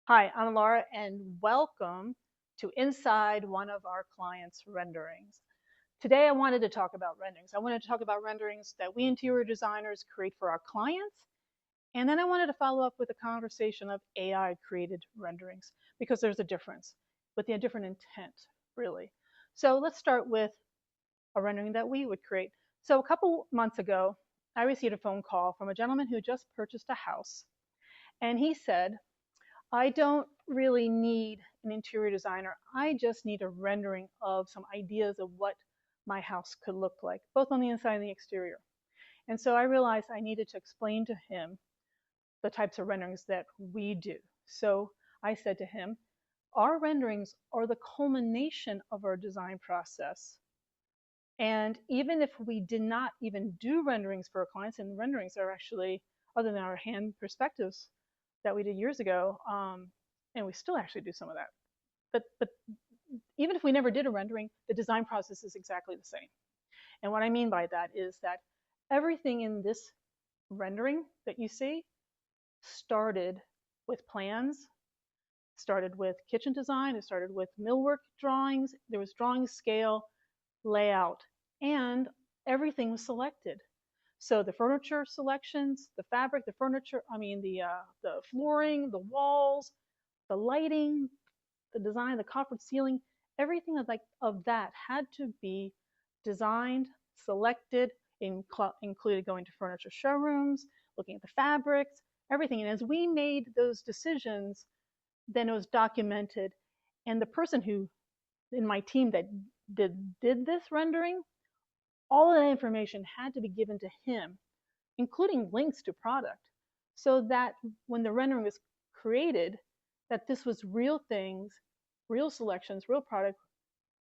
Hi, I'm Laura, and welcome to Inside one of our clients' renderings. Today, I wanted to talk about renderings. I wanted to talk about renderings that we interior designers create for our clients, and then I wanted to follow up with a conversation of AI created renderings because there's a difference with a different intent, really. So let's start with a rendering that we would create. So a couple months ago, I received a phone call from a gentleman who just purchased a house, and he said, I don't really need an interior designer. I just need a rendering of some ideas of what my house could look like, both on the inside and the exterior. And so I realized I needed to explain to him the types of renderings that we do. So I said to him, our renderings are the culmination of our design process. And even if we did not even do renderings for our clients, and renderings are actually, other than our hand perspectives that we did years ago, and we still actually do some of that. But even if we never did a rendering, the design process is exactly the same. And what I mean by that is that everything in this rendering that you see started with plans, started with kitchen design, it started with millwork drawings, there was drawing scale, layout, and everything was selected. So the furniture selections, the fabric, the furniture, the flooring, the walls, the lighting, the design, the copper ceiling, everything of that had to be designed, selected, included going to furniture showrooms, looking at the fabrics, everything. And as we made those decisions, then it was documented. And the person who in my team that did this rendering, all of that information had to be given to him, including links to product, so that when the rendering was created, that this was real things, real selections, real product,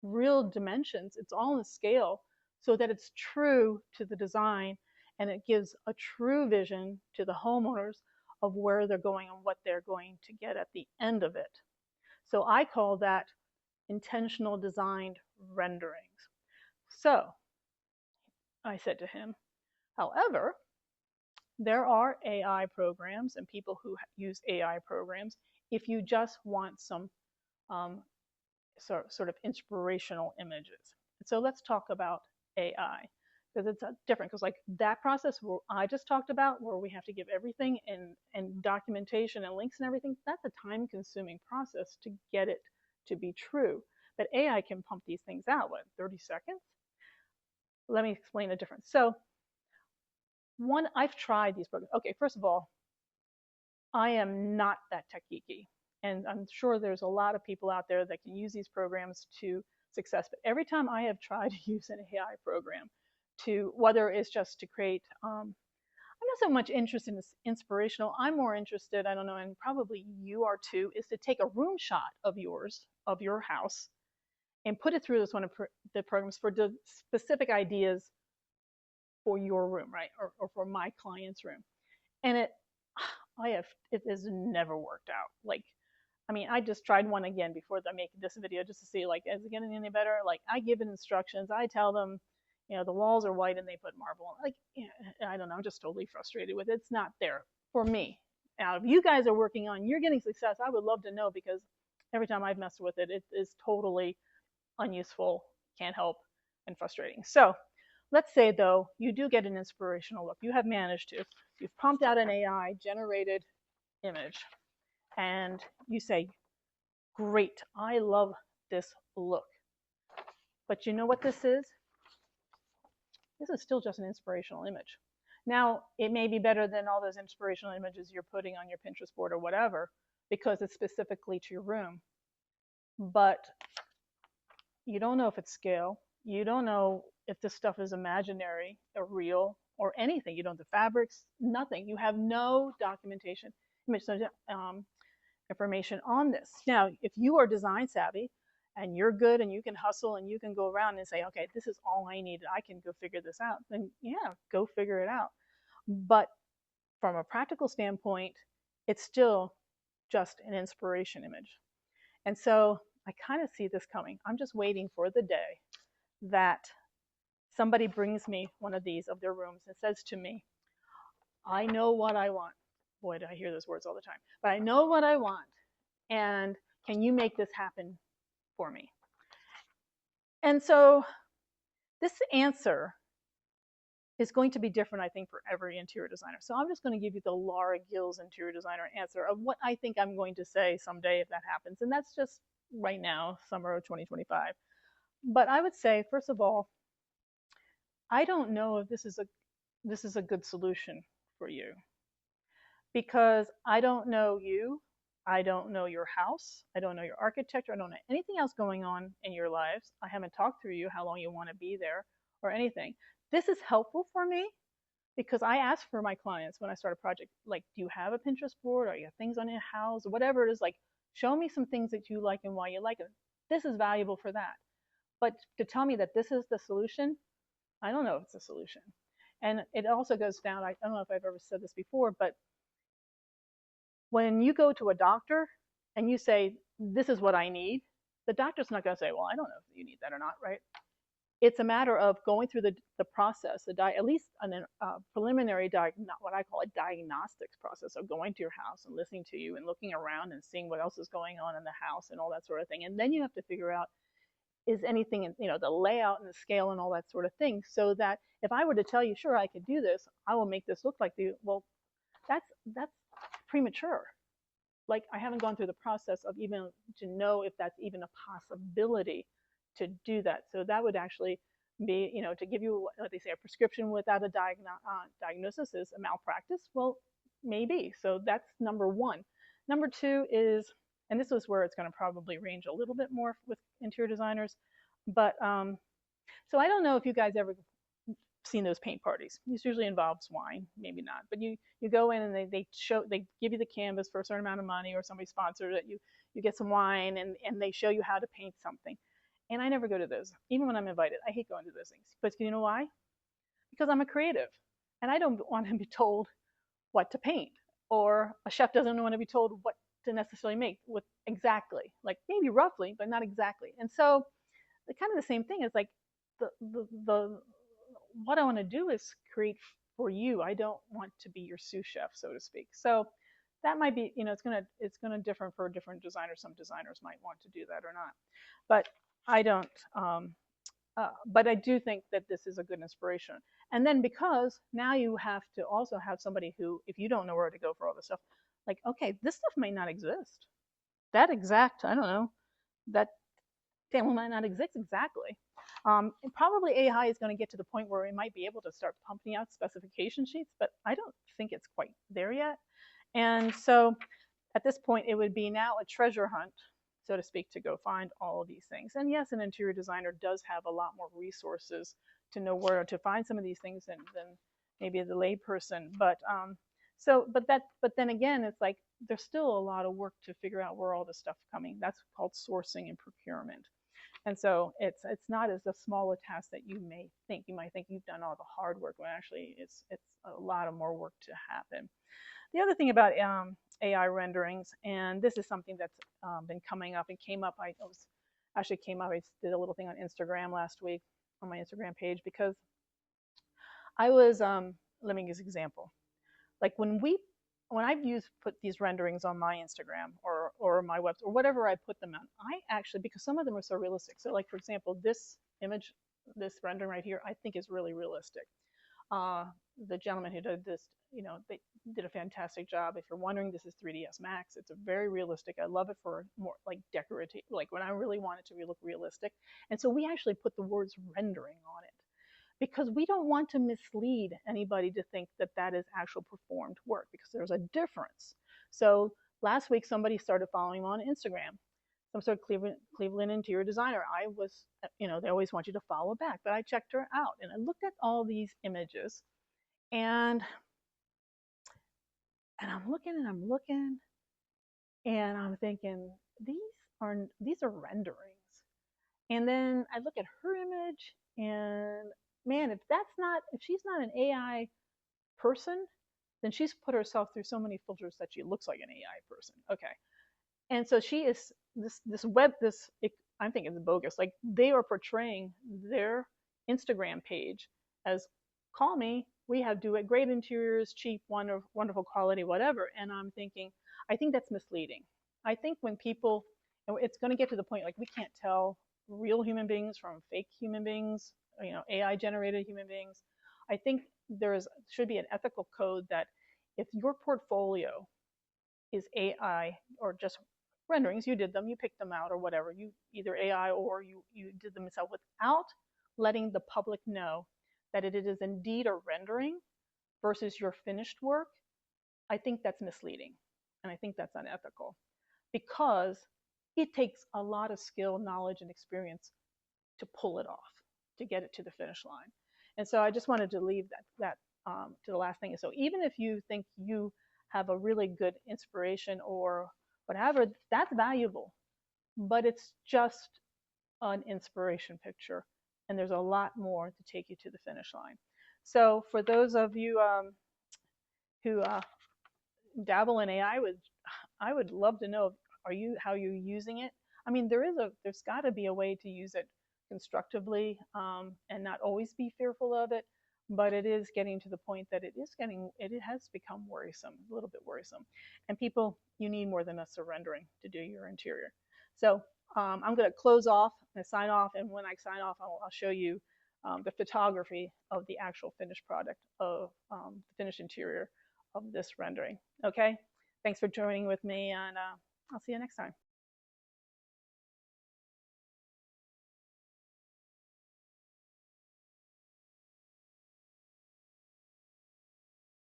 real dimensions. It's all in scale so that it's true to the design and it gives a true vision to the homeowners of where they're going and what they're going to get at the end of it. So I call that intentional designed renderings. So I said to him, however, there are AI programs and people who use AI programs if you just want some sort of inspirational images. So let's talk about AI because it's different. Because like that process where I just talked about, where we have to give everything and documentation and links and everything, that's a time-consuming process to get it to be true. But AI can pump these things out, what, 30 seconds? Let me explain the difference. So I've tried these programs. Okay, first of all, I am not that tech geeky. And I'm sure there's a lot of people out there that can use these programs to success. But every time I have tried to use an AI program to, whether it's just to create, I'm not so much interested in this inspirational. I'm more interested, I don't know, and probably you are too, is to take a room shot of yours, of your house, and put it through this one of the programs for the specific ideas for your room, right? Or for my client's room. And it has never worked out. Like, I mean, I just tried one again before I make this video just to see, like, is it getting any better? Like, I give it instructions. I tell them, the walls are white and they put marble on. Like, I don't know. I'm just totally frustrated with it. It's not there for me. Now, if you guys are working on, you're getting success, I would love to know because every time I've messed with it, it is totally unuseful, can't help, and frustrating. So let's say, though, you do get an inspirational look. You have managed to. You've pumped out an AI generated image and you say, great, I love this look. But you know what this is? This is still just an inspirational image. Now, it may be better than all those inspirational images you're putting on your Pinterest board or whatever, because it's specifically to your room. But you don't know if it's scale. You don't know if this stuff is imaginary or real or anything. You don't have the fabrics, nothing. You have no documentation, information on this. Now, if you are design savvy and you're good and you can hustle and you can go around and say, okay, this is all I need, I can go figure this out, then yeah, go figure it out. But from a practical standpoint, it's still just an inspiration image. And so I kind of see this coming. I'm just waiting for the day that somebody brings me one of these of their rooms and says to me, I know what I want. Boy, do I hear those words all the time. But I know what I want. And can you make this happen for me? And so this answer is going to be different, I think, for every interior designer. So I'm just going to give you the Laura Gills interior designer answer of what I think I'm going to say someday if that happens. And that's just right now, summer of 2025. But I would say, first of all, I don't know if this is a good solution for you because I don't know you. I don't know your house. I don't know your architecture. I don't know anything else going on in your lives. I haven't talked through you how long you want to be there or anything. This is helpful for me because I ask for my clients when I start a project, like, do you have a Pinterest board or you have things on your house or whatever it is, like, show me some things that you like and why you like it. This is valuable for that. But to tell me that this is the solution, I don't know if it's a solution. And it also goes down, I don't know if I've ever said this before, but when you go to a doctor and you say, this is what I need, the doctor's not going to say, well, I don't know if you need that or not, right? It's a matter of going through the process, at least a preliminary, what I call a diagnostics process of going to your house and listening to you and looking around and seeing what else is going on in the house and all that sort of thing. And then you have to figure out, is anything, the layout and the scale and all that sort of thing, so that if I were to tell you, sure, I could do this, I will make this look like you, well, that's premature. Like, I haven't gone through the process of even to know if that's even a possibility to do that. So that would actually be, to give you what they say, a prescription without a diagnosis is a malpractice. Well, maybe. So that's number one. Number two is, and this is where it's going to probably range a little bit more with interior designers, but so I don't know if you guys ever seen those paint parties. This usually involves wine, maybe not, but you go in and they give you the canvas for a certain amount of money, or somebody sponsors it. You get some wine and they show you how to paint something. And I never go to those, even when I'm invited. I hate going to those things. But you know why? Because I'm a creative, and I don't want to be told what to paint, or a chef doesn't want to be told what to necessarily make with exactly, like maybe roughly, but not exactly. And so, the kind of the same thing is like the what I want to do is create for you. I don't want to be your sous chef, so to speak. So that might be, it's gonna differ for different designers. Some designers might want to do that or not, but I don't. But I do think that this is a good inspiration. And then because now you have to also have somebody who, if you don't know where to go for all this stuff, like, okay, this stuff may not exist. That exact, I don't know, that family might not exist exactly. And probably AI is going to get to the point where it might be able to start pumping out specification sheets, but I don't think it's quite there yet. And so at this point, it would be now a treasure hunt, so to speak, to go find all of these things. And yes, an interior designer does have a lot more resources to know where to find some of these things than maybe the layperson. But but then again, it's like there's still a lot of work to figure out where all this stuff's coming. That's called sourcing and procurement. And so it's not as small a task that you may think. You might think you've done all the hard work, when actually it's a lot of more work to happen. The other thing about AI renderings, and this is something that's been coming up and came up. I did a little thing on Instagram last week on my Instagram page, because I was let me give an example. Like when I've put these renderings on my Instagram or my website or whatever I put them on, I actually, because some of them are so realistic. So like, for example, this image, this rendering right here, I think is really realistic. The gentleman who did this, they did a fantastic job. If you're wondering, this is 3ds Max. It's a very realistic. I love it for more like decorative, like when I really want it to look realistic. And so we actually put the words rendering on it, because we don't want to mislead anybody to think that that is actual performed work, because there's a difference. So last week, somebody started following me on Instagram, some sort of Cleveland interior designer. I was, they always want you to follow back, but I checked her out and I looked at all these images, and I'm looking and I'm looking and I'm thinking, these are renderings. And then I look at her image, and man, if she's not an AI person, then she's put herself through so many filters that she looks like an AI person. Okay. And so she is I'm thinking it's bogus. Like, they are portraying their Instagram page as, call me, we have great interiors, cheap, wonderful quality, whatever. And I'm thinking, I think that's misleading. I think when people, it's going to get to the point like we can't tell real human beings from fake human beings, AI generated human beings. I think should be an ethical code that if your portfolio is AI or just renderings, you did them, you picked them out or whatever, you either AI or you did them yourself without letting the public know that it is indeed a rendering versus your finished work, I think that's misleading. And I think that's unethical because it takes a lot of skill, knowledge, and experience to pull it off, to get it to the finish line. And so I just wanted to leave that to the last thing. So even if you think you have a really good inspiration or whatever, that's valuable, but it's just an inspiration picture, and there's a lot more to take you to the finish line. So for those of you who dabble in AI, I would love to know, how you're using it. I mean, there's got to be a way to use it constructively, and not always be fearful of it. But it is getting to the point that it has become worrisome, a little bit worrisome. And people, you need more than a surrendering to do your interior. So I'm going to close off and sign off. And when I sign off, I'll show you the photography of the actual finished product of the finished interior of this rendering. Okay, thanks for joining with me, and I'll see you next time.